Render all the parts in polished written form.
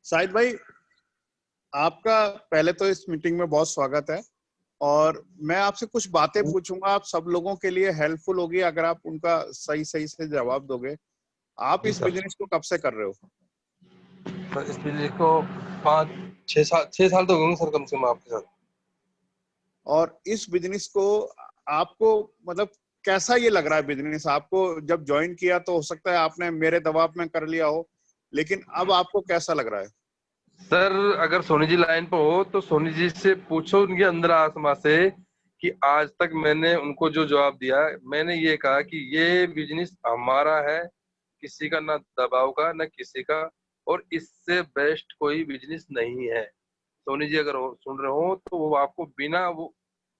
शाहिद भाई, आपका पहले तो इस मीटिंग में बहुत स्वागत है। और मैं आपसे कुछ बातें पूछूंगा, आप सब लोगों के लिए हेल्पफुल होगी अगर आप उनका सही सही से जवाब दोगे। आप जी इस सर। बिजनेस को कब से कर रहे हो? सर इस बिजनेस को 5-6 साल तो हो गए सर, कम से कम आपके साथ। और इस बिजनेस को आपको मतलब कैसा ये लग रहा है बिजनेस आपको? जब ज्वाइन किया तो हो सकता है आपने मेरे दबाव में कर लिया हो, लेकिन अब आपको कैसा लग रहा है? सर अगर सोनी जी लाइन पे हो तो सोनी जी से पूछो, उनके अंदर आत्मा से, कि आज तक मैंने उनको जो जवाब दिया, मैंने ये कहा कि ये बिजनेस हमारा है, किसी का ना दबाव का ना किसी का, और इससे बेस्ट कोई बिजनेस नहीं है। सोनी जी अगर सुन रहे हो तो वो आपको बिना वो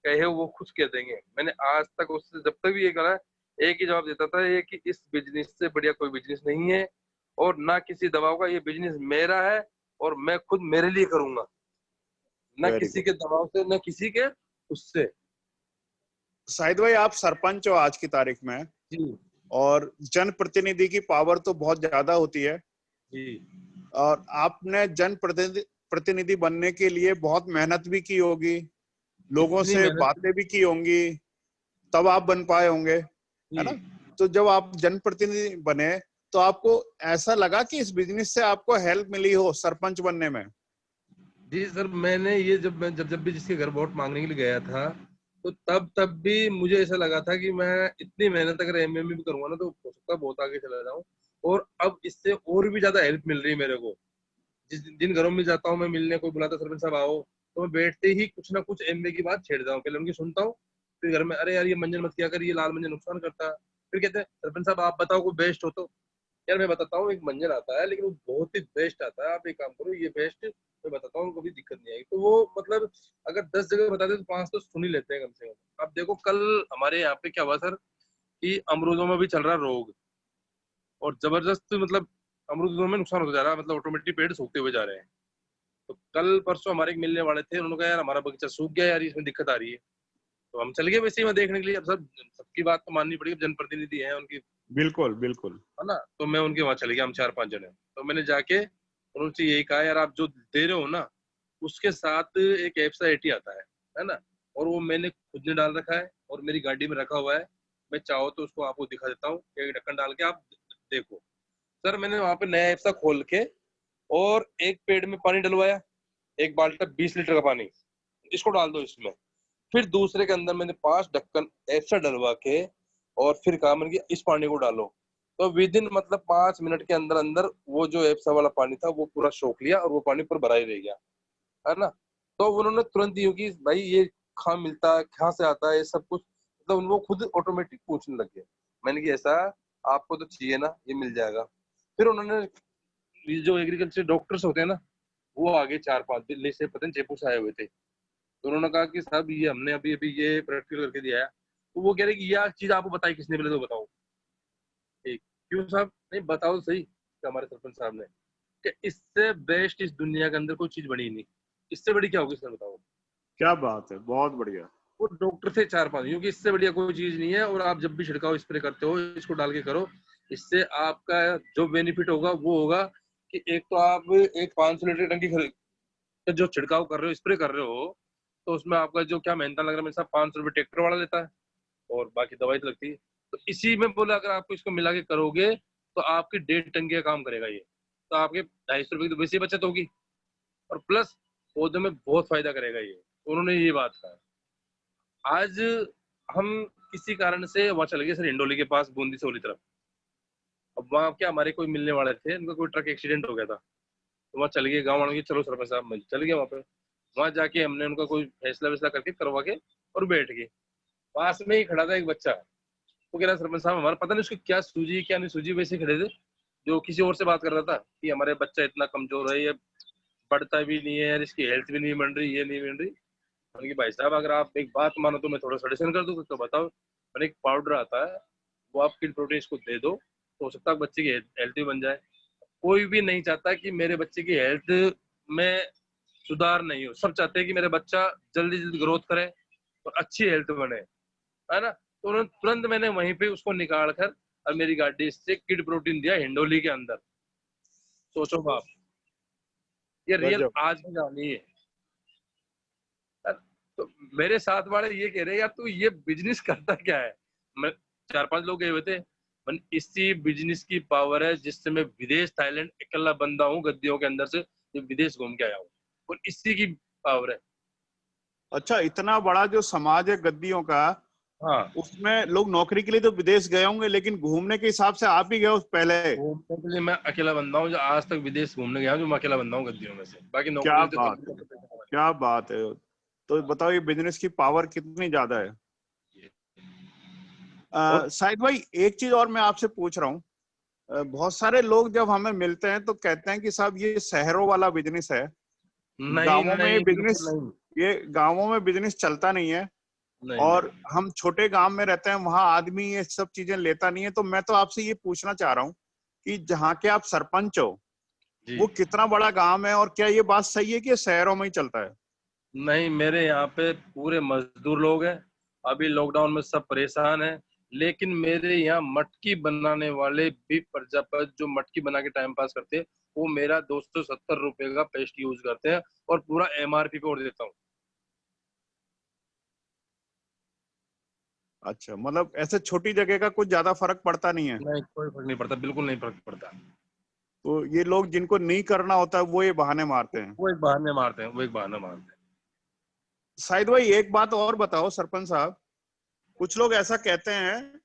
कहे वो खुद कह देंगे। मैंने आज तक उससे जब तक भी ये करा, एक ही जवाब देता था, ये कि इस बिजनेस से बढ़िया कोई बिजनेस नहीं है और ना किसी दबाव का, ये बिजनेस मेरा है और मैं खुद मेरे लिए करूंगा, ना वेरी किसी गुड। के दबाव से ना किसी के उससे। शाहिद भाई, आप सरपंच हो आज की तारीख में, जी और जनप्रतिनिधि की पावर तो बहुत ज्यादा होती है। जी और आपने जनप्रतिनिधि प्रतिनिधि बनने के लिए बहुत मेहनत भी की होगी, लोगों इतनी से मेहनत। बातें भी की होंगी, तब आप बन पाए होंगे, है जी ना? तो जब आप जनप्रतिनिधि बने तो आपको ऐसा लगा कि इस बिजनेस से आपको हेल्प मिली हो सरपंच बनने में? जी सर, मैंने ये मैं जब भी जिसके घर वोट मांगने के लिए गया था, तो तब भी मुझे ऐसा लगा था कि मैं इतनी मेहनत अगर एमएमए भी करूंगा ना तो हो सकता है बहुत आगे चला जाऊं। और अब इससे और भी ज्यादा हेल्प मिल रही है मेरे को। जिन घरों में जाता हूँ मैं मिलने, कोई बुलाता सरपंच साहब आओ, तो मैं बैठते ही कुछ ना कुछ एमए की बात छेड़ता हूँ। पहले उनकी सुनता हूँ, फिर घर में, अरे यार ये मंजन मत किया कर, ये लाल मंजन नुकसान करता है। फिर कहते हैं सरपंच साहब आप बताओ कोई बेस्ट हो तो। यार मैं बताता हूँ, एक मंजन आता है लेकिन वो बहुत ही बेस्ट आता है, आप एक काम करो ये बेस्ट, मैं बताता हूँ, कभी दिक्कत नहीं आएगी। तो वो मतलब अगर 10 जगह बताते तो 5 तो सुन ही लेते हैं कम से कम। अब देखो कल हमारे यहाँ पे क्या हुआ सर, कि अमरूदों में भी चल रहा रोग, और जबरदस्त मतलब अमरूदों में नुकसान होता जा रहा है, मतलब ऑटोमेटिक पेड़ सूखते हुए जा रहे हैं। तो कल परसों हमारे एक मिलने वाले थे, उन्होंने कहा यार हमारा बगीचा सूख गया यार, इसमें दिक्कत आ रही है। तो हम चल गए वैसे ही वहाँ देखने के लिए। अब सब सबकी बात तो माननी पड़ेगी, जनप्रतिनिधि है उनकी, बिल्कुल बिल्कुल। है ना। तो मैं उनके वहां चले गया, हम 4-5 जने। तो मैंने जाके उनसे यही कहा, यार आप जो दे रहे हो ना, उसके साथ एक एप्सा एटी आता है ना, और वो मैंने खुद ने डाल रखा है और मेरी गाड़ी में रखा हुआ है। मैं चाहो तो उसको आपको दिखा देता हूँ, एक ढक्कन डाल के आप देखो। सर मैंने वहां पे नया एप्सा खोल के और एक पेड़ में पानी डलवाया, एक बाल्टी 20 लीटर का पानी, इसको डाल दो इसमें। फिर दूसरे के अंदर मैंने 5 ढक्कन ऐसा डलवा के और फिर कहा मैंने कि इस पानी को डालो। तो विद इन मतलब 5 मिनट के अंदर अंदर वो जो एप्सा वाला पानी था वो पूरा सोख लिया और वो पानी पूरा भरा ही रह गया, है ना। तो उन्होंने तुरंत ये कि भाई ये कहाँ मिलता है, कहाँ से आता है, ये सब कुछ मतलब उनको खुद ऑटोमेटिक पूछने लग गए। मैंने कि ऐसा आपको तो चाहिए ना, ये मिल जाएगा। फिर उन्होंने, ये जो एग्रीकल्चर डॉक्टर्स होते हैं ना, वो आगे 4-5 दिल्ली से पता नहीं जयपुर से आए हुए थे। तो उन्होंने कहा कि साहब ये हमने अभी अभी ये प्रैक्टिकल करके दिया है। तो वो कह रहे कि यह चीज आपको बताई किसने, पहले तो बताओ। ठीक, क्यों साहब, नहीं बताओ तो सही, कि हमारे सरपंच साहब ने, कि इससे बेस्ट इस दुनिया के अंदर कोई चीज बनी ही नहीं, इससे बड़ी क्या होगी सर बताओ। क्या बात है, बहुत बढ़िया। वो डॉक्टर थे 4-5, क्योंकि इससे बढ़िया कोई चीज नहीं है। और आप जब भी छिड़काव स्प्रे करते हो इसको डाल के करो, इससे आपका जो बेनिफिट होगा वो होगा कि एक तो आप एक 500 लीटर टंकी जो छिड़काव कर रहे हो, स्प्रे कर रहे हो, तो उसमें आपका जो क्या मेहनत लग रहा है, मेरे साथ 500 रुपये ट्रैक्टर वाला लेता है और बाकी दवाई तो लगती है। तो इसी में बोला अगर आपको इसको मिला के करोगे तो आपकी 1.5 टन का काम करेगा ये। तो आपके 250 रुपये की तो वैसे ही बचत होगी, और प्लस पौधे में बहुत फायदा करेगा ये। तो उन्होंने ये बात कहा। आज हम किसी कारण से वहां चले गए सर, हिंडोली के पास, बूंदी से वाली तरफ। अब वहाँ क्या हमारे कोई मिलने वाले थे, उनका कोई ट्रक एक्सीडेंट हो गया था। तो वहाँ चल गए, गाँव वालों की चलो सरपंच साहब, मैं चल गया वहाँ पे। वहां जाके हमने उनका कोई फैसला वैसला करके करवा के और बैठ गए। पास में ही खड़ा था एक बच्चा, वो कह रहा सरपंच साहब हमारा पता नहीं उसको क्या सूझी क्या नहीं सूझी, वैसे खड़े थे, जो किसी और से बात कर रहा था कि हमारे बच्चा इतना कमजोर है, ये पढ़ता भी नहीं है, इसकी हेल्थ भी नहीं बन रही, ये नहीं बन रही। मैंने कि भाई साहब अगर आप एक बात मानो तो मैं थोड़ा सजेशन कर दूं, तो बताओ। मैंने एक पाउडर आता है, वो आप किड प्रोटीन इसको दे दो, तो हो सकता है बच्चे की हेल्थ भी बन जाए। कोई भी नहीं चाहता कि मेरे बच्चे की हेल्थ में सुधार नहीं हो, सब चाहते हैं कि मेरा बच्चा जल्दी जल्दी ग्रोथ करे और अच्छी हेल्थ बने, है ना। तो उन्होंने तुरंत, मैंने वहीं पे उसको निकाल कर और मेरी गाड़ी से किड प्रोटीन दिया हिंडोली के अंदर। सोचो बाप। ये रियल गजब। आज की कहानी है। तो मेरे साथ वाले ये कह रहे हैं, यार तू ये बिजनेस करता क्या है। मैं 4-5 लोग गए हुए थे। इसी बिजनेस की पावर है जिससे मैं विदेश थाईलैंड अकेला बंदा हूँ गद्दियों के अंदर से, जो विदेश घूम के आया हूँ, और इसी की पावर है। अच्छा, इतना बड़ा जो समाज है गद्दियों का, हाँ, उसमें लोग नौकरी के लिए तो विदेश गए होंगे, लेकिन घूमने के हिसाब से आप ही गए उस पहले। घूमने के लिए मैं अकेला बंदा हूँ, जो आज तक विदेश घूमने गया हूँ, जो मैं अकेला बंदा हूँ गद्दियों में से। बाकी क्या नौकरी तो बात है, कंपनी में पैसा क्या बात है। तो बताओ ये बिजनेस की पावर कितनी ज्यादा है। और शाहिद भाई, एक चीज और मैं आपसे पूछ रहा हूँ। बहुत सारे लोग जब हमें मिलते हैं तो कहते हैं कि साहब ये शहरों वाला बिजनेस है, नहीं गांवों में ये नहीं, बिजनेस, बिल्कुल नहीं। ये गांवों में बिजनेस चलता नहीं है। नहीं नहीं और हम छोटे गांव में रहते हैं, वहां आदमी ये सब चीजें लेता नहीं है। तो मैं तो आपसे ये पूछना चाह रहा हूँ कि जहाँ के आप सरपंच हो, जी। वो कितना बड़ा गांव है, और क्या ये बात सही है कि ये शहरों में ही चलता है। नहीं, मेरे यहाँ पे पूरे मजदूर लोग हैं। अभी लॉकडाउन में सब परेशान हैं। लेकिन मेरे यहाँ मटकी बनाने वाले भी प्रजापति, जो मटकी बना के टाइम पास करते हैं, वो मेरा 270 रुपए का पेस्ट यूज करते हैं, और पूरा एमआरपी पे और देता हूँ। अच्छा, मतलब ऐसे छोटी जगह का कुछ ज्यादा फर्क पड़ता नहीं है। नहीं, कोई फर्क नहीं पड़ता, बिल्कुल नहीं फर्क पड़ता। तो ये लोग जिनको नहीं करना होता है वो ये बहाने मारते हैं। वो एक बहाने मारते हैं, वो एक बहाना मारते हैं। शाहिद भाई, एक बात और बताओ सरपंच साहब। कुछ लोग ऐसा कहते हैं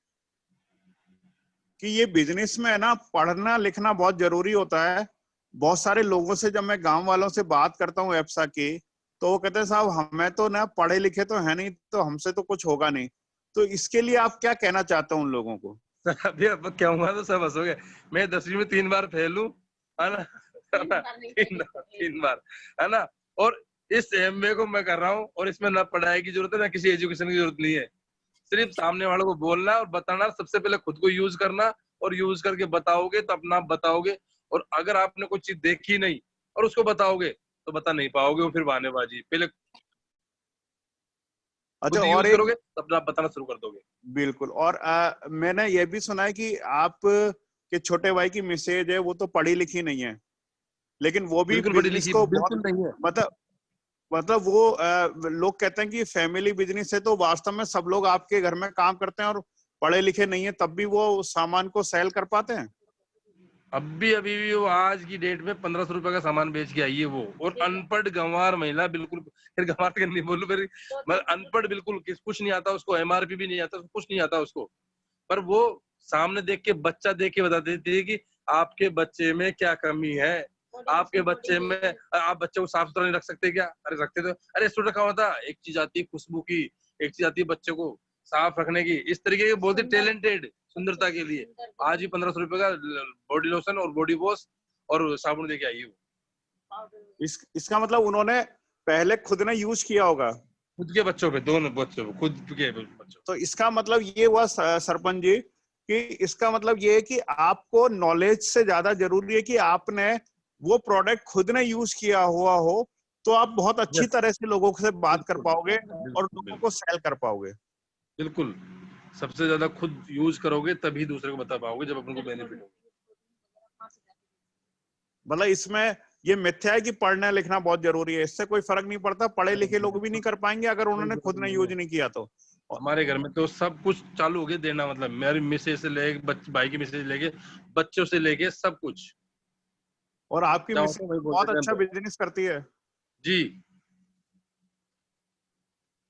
कि ये बिजनेस में है ना, पढ़ना लिखना बहुत जरूरी होता है। बहुत सारे लोगों से जब मैं गांव वालों से बात करता हूँ एप्सा की, तो वो कहते हैं साहब हमें तो ना पढ़े लिखे तो है नहीं, तो हमसे तो कुछ होगा नहीं। तो इसके लिए आप क्या कहना चाहते हो उन लोगों को। अभी अब क्या हुआ तो सब हंसोगे। मैं 10वीं में 3 बार फेल हूँ, है ना। है ना? 3 बार, है ना। और इस एमबीए को मैं कर रहा हूँ, और इसमें ना पढ़ाई की जरूरत है, ना किसी एजुकेशन की जरूरत नहीं है। सिर्फ सामने वालों को बोलना और बताना, सबसे पहले खुद को यूज करना, और यूज करके बताओगे तो अपना आप बताओगे। और अगर आपने कोई चीज देखी नहीं और उसको बताओगे, तो बता नहीं पाओगे, वो फिर बहानेबाजी। पहले अच्छा, खुद और यूज एक, करोगे तब अपना आप बताना शुरू कर दोगे। बिल्कुल। और मैंने ये भी सुना है कि आप के छोटे भाई की मिसेज है, वो तो पढ़ी लिखी नहीं है, लेकिन वो भी बिल्कुल पढ़ी बिजनेस लिखी को बहुत, बिल्कुल नहीं है। मतलब वो लोग कहते हैं कि फैमिली बिजनेस है, तो वास्तव में सब लोग आपके घर में काम करते हैं और पढ़े लिखे नहीं है, तब भी वो उस सामान को सेल कर पाते हैं। अभी भी वो आज की डेट में 1500 रुपए का सामान बेच के आई है वो, और अनपढ़ गंवार महिला बिल्कुल। फिर गंवार का नहीं बोलूं फिर, मतलब अनपढ़ बिल्कुल, कुछ नहीं आता उसको, एमआरपी भी नहीं आता, कुछ नहीं आता उसको। पर वो सामने देख के, बच्चा देख के बता देती है कि आपके बच्चे में क्या कमी है। आपके बच्चे में, आप बच्चे को साफ सुथरा नहीं रख सकते क्या? अरे रखते तो, अरे सुन रखा हुआ था। एक चीज आती है खुशबू की, एक चीज आती है बच्चे को साफ रखने की। इस तरीके के बोलते टैलेंटेड सुंदरता के लिए आज ही 1500 रुपए का बॉडी लोशन और बॉडी वॉश और साबुन देके आई है वो। इसका मतलब उन्होंने पहले खुद ने यूज किया होगा। खुद के बच्चों पे, दोनों बच्चों पे, खुद के बच्चों। तो इसका मतलब ये हुआ सरपंच जी, कि इसका मतलब ये है कि आपको नॉलेज से ज्यादा जरूरी है कि आपने वो प्रोडक्ट खुद ने यूज किया हुआ हो, तो आप बहुत अच्छी यस, तरह से लोगों से बात कर बिल्कुल पाओगे और बिल्कुल लोगों को बिल्कुल सेल कर पाओगे। बिल्कुल। सबसे ज्यादा खुद यूज करोगे तभी दूसरे को बता पाओगे, जब अपन को बेनिफिट हो। मतलब इसमें ये मिथ्या है कि पढ़ना लिखना बहुत जरूरी है, इससे कोई फर्क नहीं पड़ता, पढ़े नहीं लिखे नहीं, लोग भी नहीं कुछ कर पाएंगे अगर कोई उन्होंने जरूरत खुद ने नहीं यूज है। नहीं किया तो। हमारे घर में तो सब कुछ चालू हो गया देना, मतलब मेरी मिसेज से लेके भाई की मिसेज लेके, बच्चों से लेके सब कुछ। और आपकी चाहो मिसेज तो वही बोल बहुत देते हैं अच्छा तो। बिजनेस करती है। जी।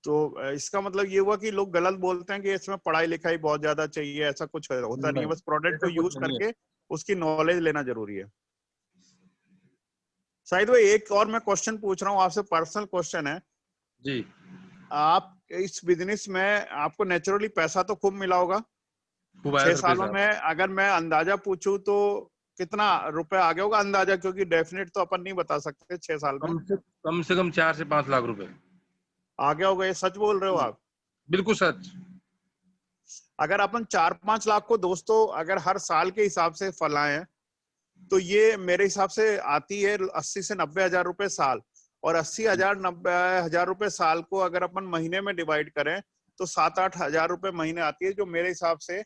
तो इसका मतलब ये हुआ कि लोग गलत बोलते हैं कि इसमें पढ़ाई लिखाई बहुत ज्यादा चाहिए, ऐसा कुछ होता नहीं है, नहीं, बस प्रोडक्ट को ऐसा कुछ यूज नहीं है। करके उसकी नॉलेज लेना जरूरी है। शायद वो एक और मैं क्वेश्चन पूछ रहा हूँ आपसे, पर्सनल क्वेश्चन है। जी, आप इस बिजनेस में आपको नेचुरली पैसा तो खूब मिला होगा। खूब आया छह सर सालों पैसा। में अगर मैं अंदाजा पूछूं तो कितना रुपए आ गया होगा अंदाजा, क्योंकि डेफिनेट तो अपन नहीं बता सकते 6 साल में। कम से कम 4 से 5 लाख रुपए। आ गया होगा, ये सच बोल रहे हो आप। बिल्कुल सच। अगर अपन 4-5 लाख को दोस्तों अगर हर साल के हिसाब से फैलाएं, तो ये मेरे हिसाब से आती है 80 से 90 हजार रुपए साल। और 80 हजार 90 हजार रुपए साल को अगर अपन महीने में डिवाइड करें, तो 7-8 हजार रुपए महीने आती है, जो मेरे हिसाब से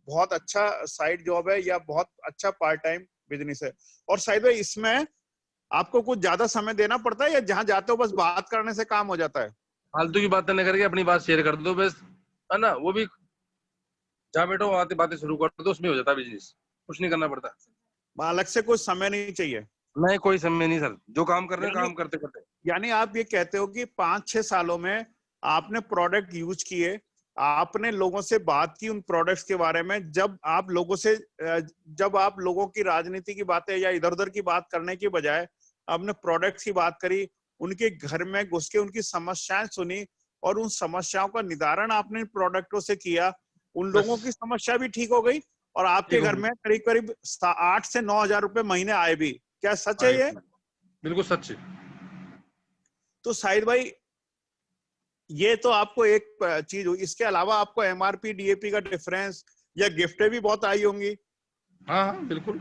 बहुत अच्छा साइड जॉब है या बहुत अच्छा पार्ट टाइम बिजनेस है। और शायद इसमें आपको कुछ ज्यादा समय देना पड़ता है या जहां जाते हो बस बात करने से काम हो जाता है? फालतू की बातें न करके अपनी बात शेयर कर दो बस, है ना। वो भी जहाँ बैठो बातें बातें शुरू कर दो, उसमें हो जाता है बिजनेस, कुछ नहीं करना पड़ता। अलग से कुछ समय नहीं चाहिए? नहीं, कोई समय नहीं सर, जो काम कर रहे हैं यानी काम करते करते। यानी आप ये कहते हो कि 5-6 सालों में आपने प्रोडक्ट यूज किए, आपने लोगों से बात की उन प्रोडक्ट्स के बारे में, जब आप लोगों की राजनीति की बातें या इधर उधर की बात करने की बजाय आपने प्रोडक्ट्स की बात करी, उनके घर में घुस के उनकी समस्याएं सुनी और उन समस्याओं का निदान आपने इन प्रोडक्टों से किया, उन लोगों की बस समस्या भी ठीक हो गई और आपके ठीक हो घर गई। में करीब करीब 8 से 9 हजार रुपए महीने आए भी। क्या सच हाँ, है ये? बिल्कुल सच है। तो शाहिद भाई, ये तो आपको एक चीज हुई, इसके अलावा आपको एमआरपी डीएपी का डिफरेंस या गिफ्टें भी बहुत आई होंगी। हाँ हाँ बिल्कुल।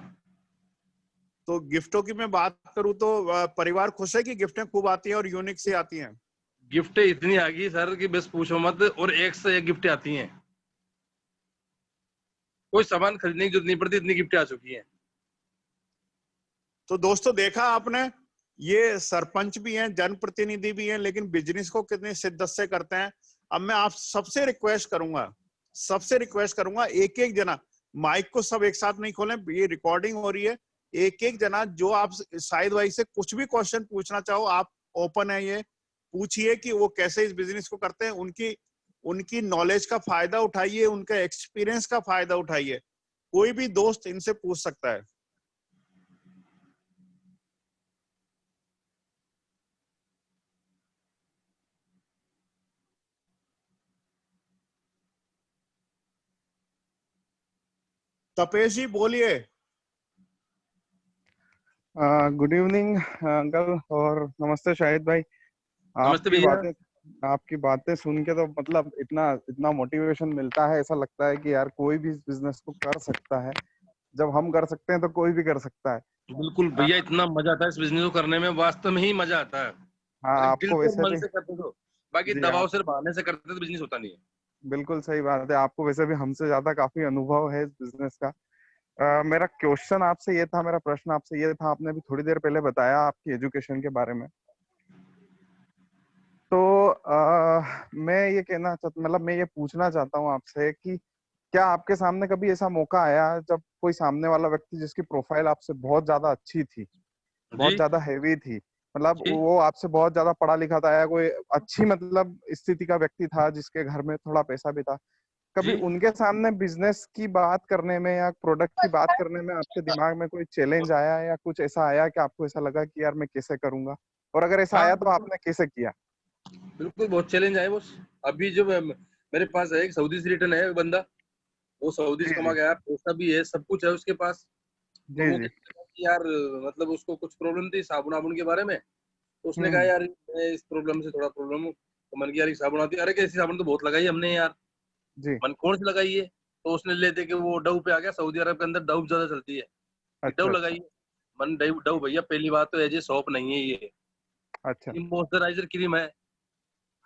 तो गिफ्टों की मैं बात करूं तो परिवार खुश है कि गिफ्टें खूब आती हैं और यूनिक सी आती हैं? गिफ्ट इतनी आ गई सर कि बस पूछो मत, और एक से एक गिफ्ट आती हैं, कोई सामान खरीदने की जरूरत नहीं पड़ती, इतनी गिफ्ट आ चुकी हैं। तो दोस्तों, देखा आपने, ये सरपंच भी हैं, जनप्रतिनिधि भी हैं, लेकिन बिजनेस को कितनी शिद्दत से करते हैं। अब मैं आप सबसे रिक्वेस्ट करूंगा, एक एक जना, माइक को सब एक साथ नहीं खोलें, ये रिकॉर्डिंग हो रही है। एक एक जना जो आप शाहिद भाई से कुछ भी क्वेश्चन पूछना चाहो, आप ओपन है, ये पूछिए कि वो कैसे इस बिजनेस को करते हैं, उनकी उनकी नॉलेज का फायदा उठाइए, उनका एक्सपीरियंस का फायदा उठाइए। कोई भी दोस्त इनसे पूछ सकता है। तपेश जी बोलिए। गुड इवनिंग अंकल, और नमस्ते शाहिद भाई। नमस्ते आपकी भैया। बातें आपकी बातें सुन के तो मतलब इतना इतना मोटिवेशन मिलता है, ऐसा लगता है कि यार कोई भी इस बिजनेस को कर सकता है। जब हम कर सकते हैं तो कोई भी कर सकता है। बिल्कुल अ, भैया, इतना मजा आता है इस बिजनेस को करने में, वास्तव में ही मजा आता है। हाँ, अगर दिल आपको से वैसे मन भी। से करते तो, बाकी जी, दबाव आप से बहाने से करते तो बिजनेस होता नहीं है। बिल्कुल सही बात है, आपको वैसे भी हमसे ज्यादा काफी अनुभव है इस बिजनेस का। मेरा क्वेश्चन आपसे ये था, मेरा प्रश्न आपसे ये था, आपने अभी थोड़ी देर पहले बताया आपकी एजुकेशन के बारे में। तो मैं ये कहना चाहता, मतलब मैं ये पूछना चाहता हूँ आपसे कि क्या आपके सामने कभी ऐसा मौका आया जब कोई सामने वाला व्यक्ति जिसकी प्रोफाइल आपसे बहुत ज्यादा अच्छी थी, बहुत जी ज्यादा हैवी थी, मतलब जी वो आपसे बहुत ज्यादा पढ़ा लिखा था, या कोई अच्छी मतलब स्थिति का व्यक्ति था जिसके घर में थोड़ा पैसा भी था, कभी जी। उनके सामने बिजनेस की बात करने में या प्रोडक्ट की बात करने में आपके दिमाग में कोई चैलेंज आया, या कुछ ऐसा आया कि आपको ऐसा लगा कि यार मैं कैसे करूंगा, और अगर ऐसा हाँ आया तो बिल्कुल। आपने कैसे किया? बिल्कुल बहुत चैलेंज आए बॉस। अभी जो मेरे पास है, एक सऊदी से रिटर्न है एक बंदा, वो सऊदी से जी कमा जी के आया, पैसा भी है, सब कुछ है उसके पास। तो जी वो जी। कहता था कि यार, मतलब उसको कुछ प्रॉब्लम थी साबुन आबुन के बारे में। तो उसने कहा हम्म। यार मैं इस प्रॉब्लम से थोड़ा प्रॉब्लम हूँ। तो मैंने कहा यार ये साबुन आती है, अरे कैसी साबुन, तो बहुत लगाई हमने यार। जी। मन कौन सी लगाई है? तो उसने ले दे के वो डव पे आ गया, सऊदी अरब के अंदर डव ज्यादा चलती है, कि डव अच्छा अच्छा। लगाई है। मन डव डव भैया, पहली बात तो एज ए सॉप नहीं है अच्छा। ये मॉइस्चराइजर क्रीम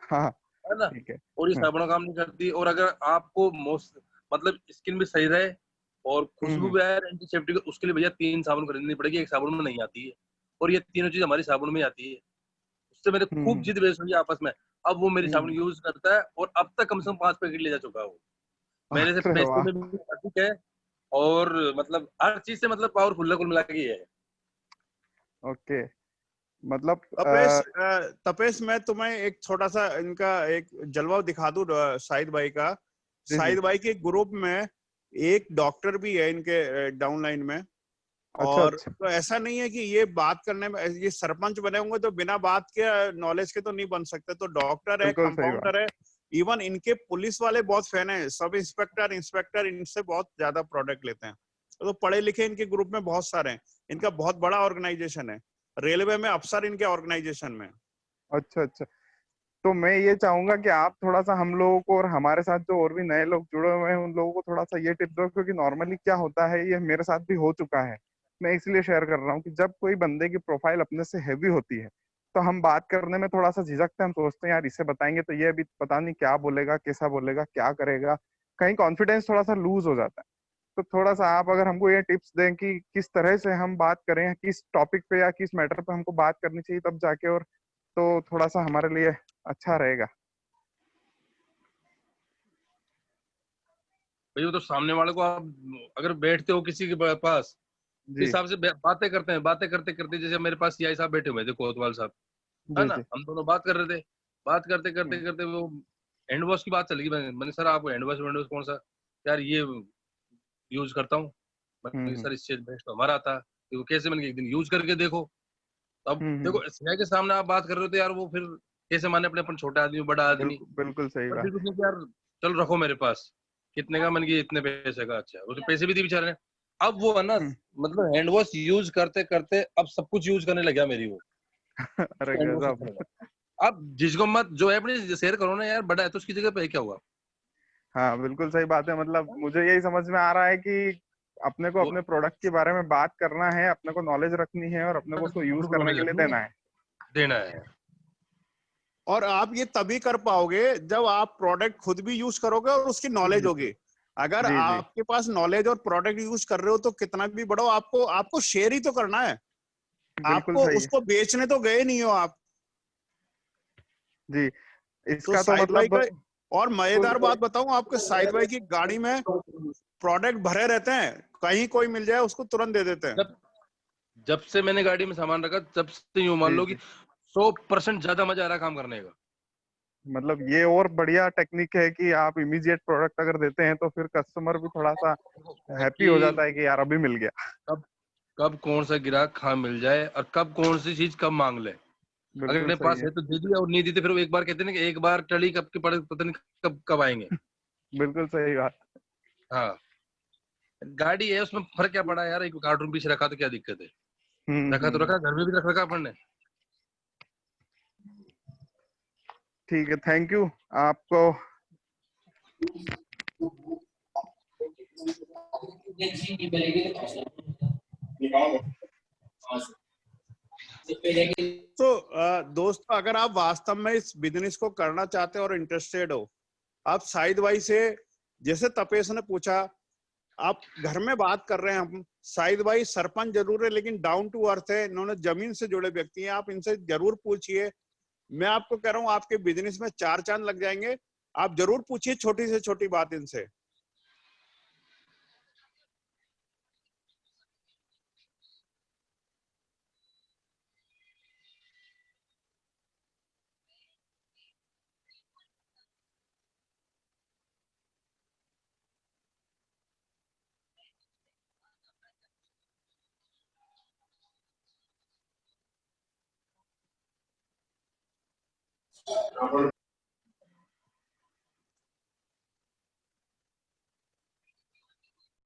हाँ। है ना। ठीक है। और ये हाँ। साबुन काम नहीं करती, और अगर आपको मतलब स्किन भी सही रहे और खुशबू हम्म। भी आए एंटीसेप्टिक, उसके लिए भैया 3 साबुन खरीदनी पड़ेगी, एक साबुन में नहीं आती है। और ये तीनों चीज हमारी साबुन में आती है। उससे मेरे खूब हम्म। जिद बहस हुई आपस में। अब वो मेरी साबुन हम्म। यूज करता है, और अब तक कम से कम 5 पैकेट ले जा चुका है वो। मेरे से अरे पैसे वाह। में भी अधिक है, और मतलब हर चीज से मतलब पावरफुल है, कुल मिला के ये है। ओके। मतलब तपेश, मैं तुम्हें एक छोटा सा इनका एक जलवा दिखा दूं शाहिद भाई का। जी जी। शाहिद भाई के ग्रुप में एक डॉक्टर भी है इनके डाउनलाइन में। अच्छा और अच्छा। तो ऐसा नहीं है कि ये बात करने में, ये सरपंच बने होंगे तो बिना बात के नॉलेज के तो नहीं बन सकते। तो डॉक्टर है, बिल्कुल सही बात। कंपाउंडर है, इवन इनके पुलिस वाले बहुत फैन है, सब इंस्पेक्टर इंस्पेक्टर इनसे बहुत ज्यादा प्रोडक्ट लेते हैं। तो पढ़े लिखे इनके ग्रुप में बहुत सारे हैं। इनका बहुत बड़ा ऑर्गेनाइजेशन है, रेलवे में अफसर इनके ऑर्गेनाइजेशन में। अच्छा अच्छा। तो मैं ये चाहूंगा कि आप थोड़ा सा हम लोगों को और हमारे साथ जो और भी नए लोग जुड़े हुए हैं उन लोगों को थोड़ा सा ये टिप दो, क्योंकि नॉर्मली क्या होता है, ये मेरे साथ भी हो चुका है। मैं इसलिए शेयर कर रहा हूँ कि जब कोई बंदे की प्रोफाइल अपने से हैवी होती है तो हम बात करने में थोड़ा सा झिझकते हैं, हम सोचते हैं यार इसे बताएंगे तो ये अभी पता नहीं क्या बोलेगा, कैसा बोलेगा, क्या करेगा, कहीं कॉन्फिडेंस थोड़ा सा लूज हो जाता है। तो थोड़ा सा आप अगर हमको ये टिप्स दें कि किस तरह से हम बात करें, किस टॉपिक पे या किस मैटर पे हमको बात करनी चाहिए तब जाके, और तो थोड़ा सा हमारे लिए अच्छा रहेगा। भाई वो तो सामने वाले को आप अगर बैठते हो किसी के पास, इस जी हिसाब से बातें करते हैं, बातें करते करते, जैसे मेरे पास सीआई साहब बैठे हुए थे, कोतवाल साहब, है जी ना, जी। हम दोनों बात कर रहे थे, बात करते करते हम्म करते वो हैंड वॉश की बात चल गई। मैंने सर आपको हैंड वॉश कौन सा, यार ये यूज करता हूँ। मैंने हम्म सर इससे बेस्ट तो हमारा आता, तो कैसे, मैंने कहा, एक दिन यूज करके देखो। अब हम्म। देखो सीआई के सामने आप बात कर रहे हो तो यार वो फिर कैसे माने अपने, अपन छोटा आदमी बड़ा आदमी। बिल्कुल बिल्कुल सही पर फिर बात। कुछ नहीं कि यार चलो रखो मेरे पास, कितने का, मैंने कि इतने पैसे का, अच्छा उसे पैसे भी दिए बेचारे ने। अब वो है ना, हम्म। मतलब हैंड वॉश यूज करते करते अब सब कुछ यूज करने लगा मेरी वो अरे हैंड वॉश गजब। अच्छा लगा। अब जिसको मत जो है अपनी शेयर करो ना यार, बड़ा है तो उसकी जगह पे क्या हुआ। हाँ बिल्कुल सही बात है, मतलब मुझे यही समझ में आ रहा है कि अपने को वो अपने प्रोडक्ट के बारे में बात करना है, अपने को नॉलेज रखनी है और अपने को उसको यूज अपने को करने नॉलेज के लिए रखनी है, देना है। देना है। और आप ये तभी कर पाओगे जब आप प्रोडक्ट खुद भी यूज करोगे और उसकी नॉलेज होगी। अगर जी जी। आपके पास नॉलेज और प्रोडक्ट यूज कर रहे हो तो कितना भी बढ़ो, आपको आपको शेयर ही तो करना है। बिल्कुल आपको सही है। उसको बेचने तो गए नहीं हो आप। जी। तो इसका तो साहिद भाई मतलब का, और मजेदार बिल्कुल। बात बताऊं आपके, साहिद भाई की गाड़ी में प्रोडक्ट भरे रहते हैं, कहीं कोई मिल जाए उसको तुरंत दे देते हैं। जब जब से मैंने गाड़ी में सामान रखा, तब से यूं मान जी लो कि जी। 100% ज्यादा मजा आ रहा है काम करने का। मतलब ये और बढ़िया टेक्निक है कि आप इमीडिएट प्रोडक्ट अगर देते हैं तो फिर कस्टमर भी थोड़ा सा है हैप्पी कि हो जाता है कि यार अभी मिल गया। कब कब कौन सा ग्राहक कहाँ मिल जाए और कब कौन सी चीज कब मांग ले। अगर बिल्कुल मेरे सही पास है। है तो दे दिया, और नहीं दी तो फिर वो एक बार कहते हैं ना कि एक बार टली कब के पड़े पता नहीं कब कब आएंगे। बिल्कुल सही बात। हाँ, गाड़ी है उसमें फर्क क्या पड़ा यार, एक कार्टून पीछे रखा तो क्या दिक्कत है। रखा तो हम्म। रखा, घर में भी रख रखा अपन ने। ठीक है, थैंक यू आपको। तो दोस्तों, अगर आप वास्तव में इस बिजनेस को करना चाहते हो और इंटरेस्टेड हो, आप साहिद भाई से, जैसे तपेश ने पूछा, आप घर में बात कर रहे हैं, हम साहिद भाई सरपंच जरूर है लेकिन डाउन टू अर्थ है, इन्होंने जमीन से जुड़े व्यक्ति हैं, आप इनसे जरूर पूछिए। मैं आपको कह रहा हूँ आपके बिजनेस में 4 चांद लग जाएंगे। आप जरूर पूछिए छोटी से छोटी बात इनसे।